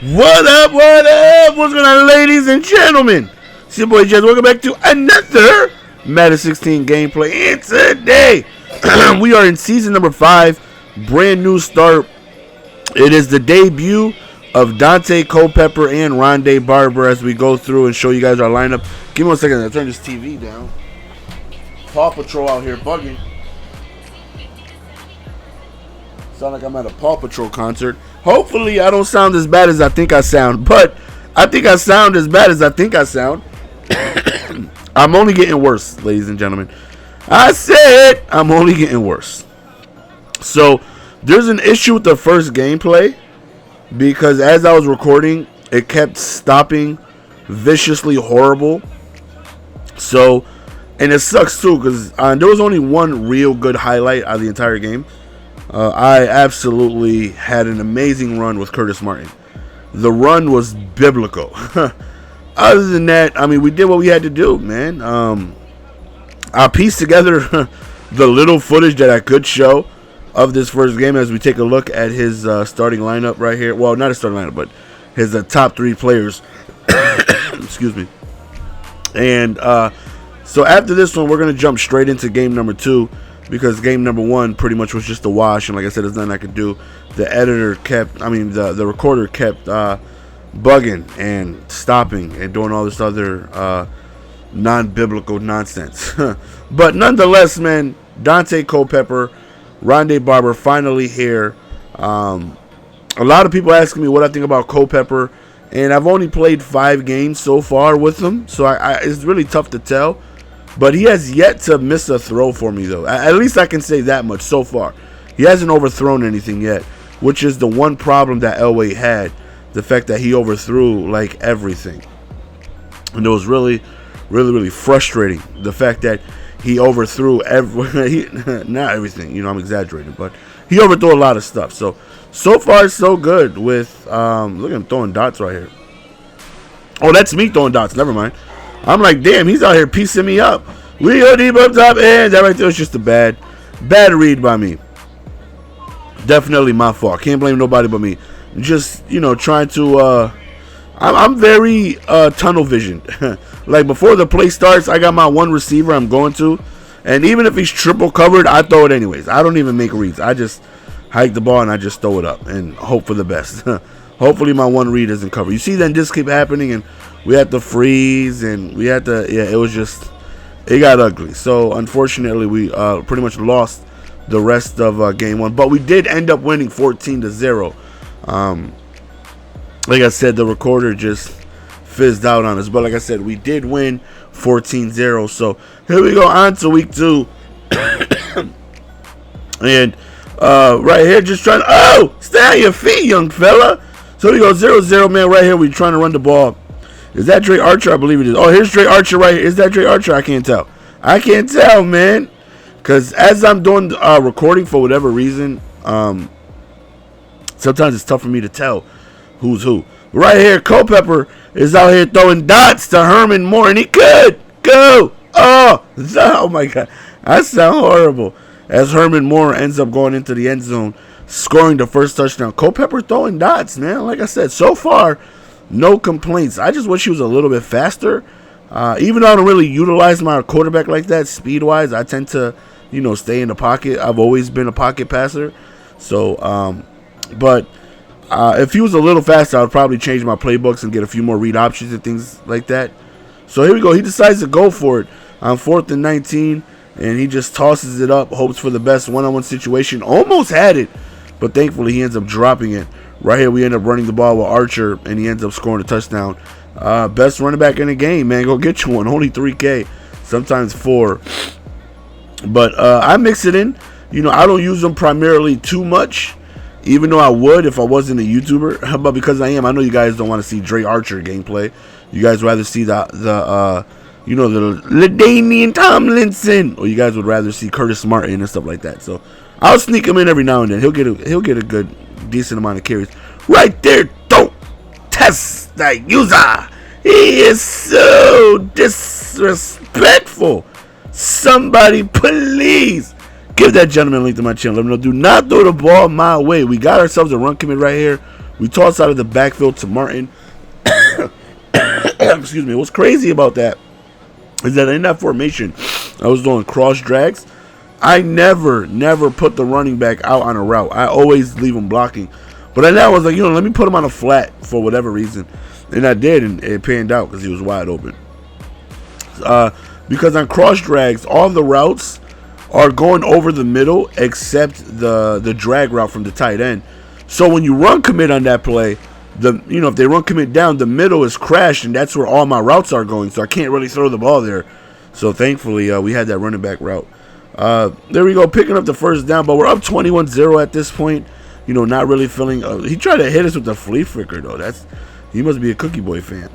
What up, what up? What's going on, ladies and gentlemen? It's your boy Jez. Welcome back to another Madden 16 gameplay. And today, we are in season number 5. Brand new start. It is the debut of Dante, Culpepper, and Rondé Barber as we go through and show you guys our lineup. Give me 1 second. I'll turn this TV down. Paw Patrol out here bugging. Sound like I'm at a Paw Patrol concert. Hopefully, I don't sound as bad as I think I sound. But I think I sound as bad as I think I sound. I'm only getting worse, ladies and gentlemen. I said I'm only getting worse. So, there's an issue with the first gameplay. Because as I was recording, it kept stopping viciously horrible. So, and it sucks too. Because there was only one real good highlight out of the entire game. I absolutely had an amazing run with Curtis Martin. The run was biblical. Other than that, I mean, we did what we had to do, man. I pieced together the little footage that I could show of this first game as we take a look at his starting lineup right here. Well, not his starting lineup, but his top 3 players. Excuse me. And so after this one, we're going to jump straight into game number 2. Because game number 1 pretty much was just a wash. And like I said, there's nothing I could do. The editor kept, the recorder kept bugging and stopping and doing all this other non-biblical nonsense. But nonetheless, man, Dante, Culpepper, Rondé Barber finally here. A lot of people asking me what I think about Culpepper. And I've only played 5 games so far with him. So it's really tough to tell. But he has yet to miss a throw for me, though. At least I can say that much so far. He hasn't overthrown anything yet, which is the one problem that Elway had. The fact that he overthrew, like, everything. And it was really, really, really frustrating. The fact that he overthrew not everything. You know, I'm exaggerating. But he overthrew a lot of stuff. So far, so good with, look at him throwing dots right here. Oh, that's me throwing dots. Never mind. I'm like, damn, he's out here piecing me up. We go deep up top, and that right there was just a bad read by me. Definitely my fault. Can't blame nobody but me. Just, trying to, I'm very tunnel visioned. Like, before the play starts, I got my one receiver I'm going to. And even if he's triple covered, I throw it anyways. I don't even make reads. I just hike the ball and I just throw it up and hope for the best. Hopefully my one read isn't covered. You see, then this keep happening, and we had to freeze, and we had to, it got ugly. So, unfortunately, we pretty much lost the rest of game 1. But we did end up winning 14-0. Like I said, the recorder just fizzed out on us. But like I said, we did win 14-0. So, here we go on to week 2. And right here, just trying to, stay on your feet, young fella. So, we go 0-0, man. Right here, we're trying to run the ball. Is that Dre Archer? I believe it is. Oh, here's Dre Archer right here. Is that Dre Archer? I can't tell. I can't tell, man. Because as I'm doing recording for whatever reason, sometimes it's tough for me to tell who's who. Right here, Culpepper is out here throwing dots to Herman Moore, and he could go. Oh my God. That sounds horrible. As Herman Moore ends up going into the end zone, scoring the first touchdown. Culpepper throwing dots, man. Like I said, so far, no complaints. I just wish he was a little bit faster. Even though I don't really utilize my quarterback like that, speed-wise, I tend to, stay in the pocket. I've always been a pocket passer. So, but if he was a little faster, I would probably change my playbooks and get a few more read options and things like that. So here we go. He decides to go for it on 4th and 19, and he just tosses it up, hopes for the best one-on-one situation. Almost had it, but thankfully he ends up dropping it. Right here, we end up running the ball with Archer, and he ends up scoring a touchdown. Best running back in the game, man. Go get you one. Only 3K, sometimes 4. But I mix it in. I don't use them primarily too much, even though I would if I wasn't a YouTuber. But because I am, I know you guys don't want to see Dre Archer gameplay. You guys rather see the LaDainian Tomlinson, or you guys would rather see Curtis Martin and stuff like that. So I'll sneak him in every now and then. He'll get a good, decent amount of carries. Right there, don't test the user. He is so disrespectful. Somebody please give that gentleman a link to my channel. Let me know. Do not throw the ball my way. We got ourselves a run commit right here We toss out of the backfield to Martin. Excuse me. What's crazy about that is that in that formation, I was doing cross drags. I never put the running back out on a route. I always leave him blocking. But then I was like, let me put him on a flat for whatever reason. And I did, and it panned out because he was wide open. Because on cross drags, all the routes are going over the middle except the drag route from the tight end. So when you run commit on that play, if they run commit down, the middle is crashed, and that's where all my routes are going. So I can't really throw the ball there. So thankfully, we had that running back route. There we go, picking up the first down, but we're up 21-0 at this point. Not really feeling. He tried to hit us with the flea flicker though. He must be a Cookie Boy fan.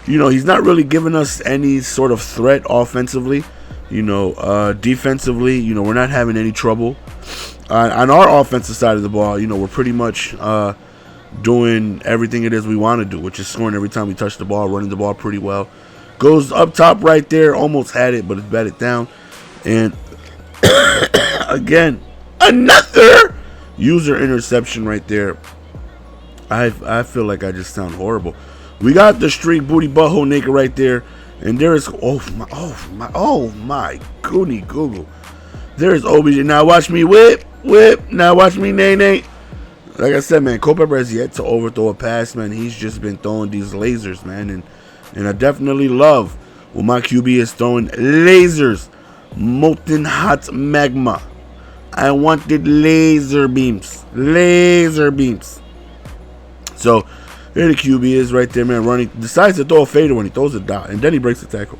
He's not really giving us any sort of threat offensively. Defensively, we're not having any trouble. On our offensive side of the ball, we're pretty much doing everything it is we want to do, which is scoring every time we touch the ball, running the ball pretty well. Goes up top right there, almost had it, but it's batted down. And again, another user interception right there. I feel like I just sound horrible. We got the streak booty butthole naked right there, and there is oh my goony Google. There is OBJ. Now watch me whip. Now watch me nay. Like I said, man, Culpepper has yet to overthrow a pass, man. He's just been throwing these lasers, man, and I definitely love when my QB is throwing lasers, molten hot magma. I wanted laser beams. So there the QB is right there, man, running. Decides to throw a fader when he throws a dot, and then he breaks the tackle.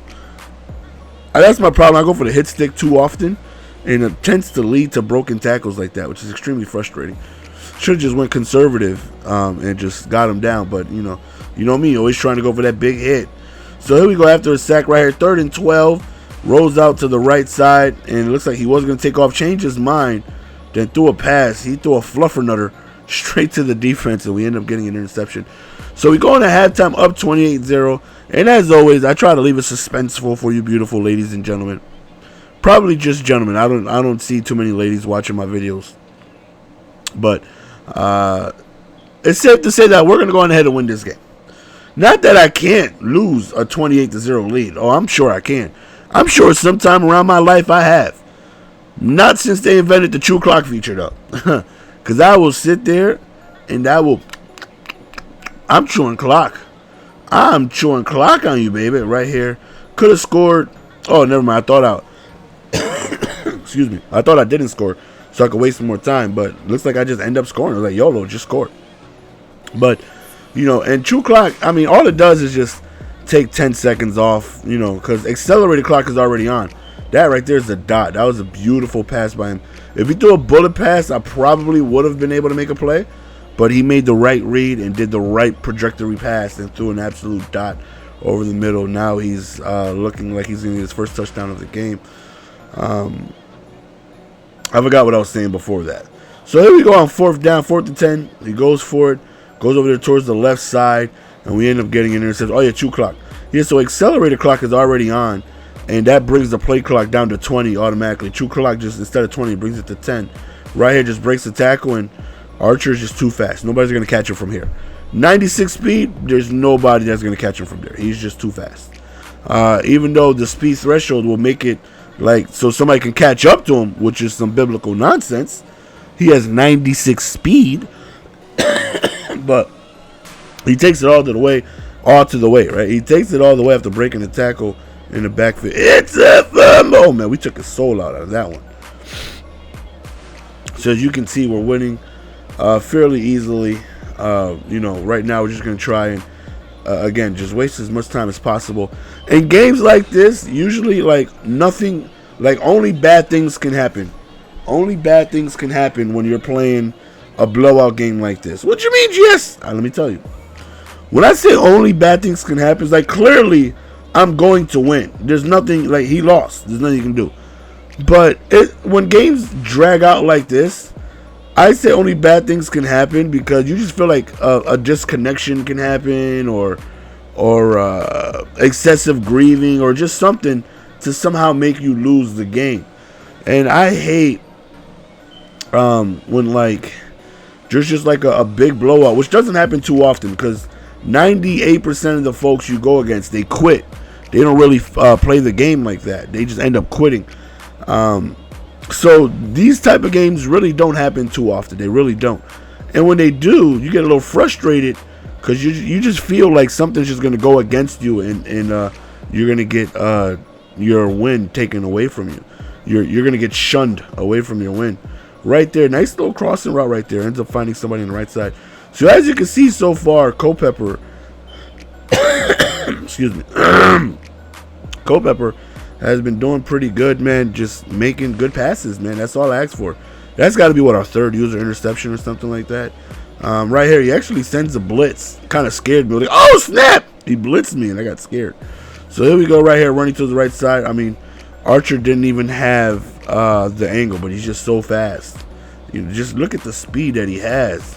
That's my problem. I go for the hit stick too often, and it tends to lead to broken tackles like that, which is extremely frustrating. Should have just went conservative and just got him down, but you know me, always trying to go for that big hit. So here we go after a sack right here, 3rd and 12. Rolls out to the right side, and it looks like he was going to take off, change his mind, then threw a pass. He threw a fluffernutter straight to the defense, and we end up getting an interception. So we go into halftime up 28-0, and as always, I try to leave it suspenseful for you beautiful ladies and gentlemen. Probably just gentlemen. I don't see too many ladies watching my videos. But it's safe to say that we're going to go on ahead and win this game. Not that I can't lose a 28-0 lead. Oh, I'm sure I can. I'm sure sometime around my life I have. Not since they invented the True Clock feature, though. Because I will sit there and I'm chewing clock. I'm chewing clock on you, baby, right here. Could have scored. Oh, never mind. I thought excuse me. I thought I didn't score so I could waste some more time. But it looks like I just end up scoring. I was like, YOLO, just scored. But, and True Clock, I mean, all it does is just take 10 seconds off, because accelerated clock is already on. That right there is a dot. That was a beautiful pass by him. If he threw a bullet pass, I probably would have been able to make a play. But he made the right read and did the right trajectory pass and threw an absolute dot over the middle. Now he's looking like he's going to get his first touchdown of the game. I forgot what I was saying before that. So here we go on 4th down, 4th and 10. He goes for it, goes over there towards the left side, and we end up getting an interception. Oh, yeah, True Clock. Yeah, so accelerated clock is already on, and that brings the play clock down to 20 automatically. True Clock just, instead of 20, brings it to 10. Right here just breaks the tackle, and Archer is just too fast. Nobody's going to catch him from here. 96 speed, there's nobody that's going to catch him from there. He's just too fast. Even though the speed threshold will make it so somebody can catch up to him, which is some biblical nonsense. He has 96 speed, but he takes it all to the way, right? He takes it all the way after breaking the tackle in the backfield. It's a fumble. Oh, man, we took a soul out of that one. So as you can see, we're winning fairly easily. Right now we're just going to try and, again, just waste as much time as possible. In games like this, usually, only bad things can happen. Only bad things can happen when you're playing a blowout game like this. What you mean, GS? Let me tell you. When I say only bad things can happen, it's clearly I'm going to win. There's nothing, he lost. There's nothing you can do. But when games drag out like this, I say only bad things can happen because you just feel like a disconnection can happen or excessive grieving or just something to somehow make you lose the game. And I hate when There's just like a big blowout, which doesn't happen too often because 98% of the folks you go against, they quit. They don't really play the game like that. They just end up quitting. So these type of games really don't happen too often. They really don't. And when they do, you get a little frustrated because you just feel like something's just going to go against you and you're going to get your win taken away from you. You're going to get shunned away from your win. Right there, nice little crossing route right there. Ends up finding somebody on the right side. So as you can see so far, Culpepper, excuse me, Culpepper has been doing pretty good, man. Just making good passes, man. That's all I ask for. That's got to be, what, our third user interception or something like that. Right here, he actually sends a blitz. Kind of scared me. Like, oh, snap! He blitzed me, and I got scared. So here we go right here, running to the right side. I mean, Archer didn't even have the angle, but he's just so fast. You know, just look at the speed that he has.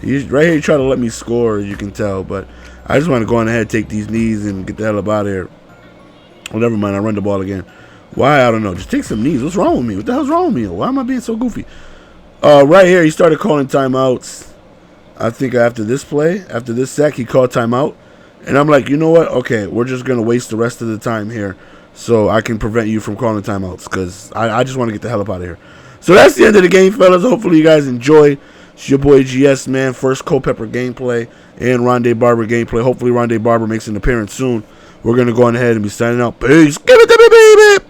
He's right here trying to let me score, as you can tell. But I just want to go on ahead, take these knees, and get the hell up out of here. Well, never mind. I run the ball again. Why? I don't know. Just take some knees. What's wrong with me? What the hell's wrong with me? Why am I being so goofy? Right here, he started calling timeouts. I think after this play, after this sack, he called timeout. And I'm like, you know what? Okay, we're just going to waste the rest of the time here so I can prevent you from calling timeouts because I just want to get the hell up out of here. So that's the end of the game, fellas. Hopefully you guys enjoy. It's your boy GS, man. First Culpepper gameplay and Rondé Barber gameplay. Hopefully Rondé Barber makes an appearance soon. We're going to go on ahead and be signing out. Peace. Give it to me, baby.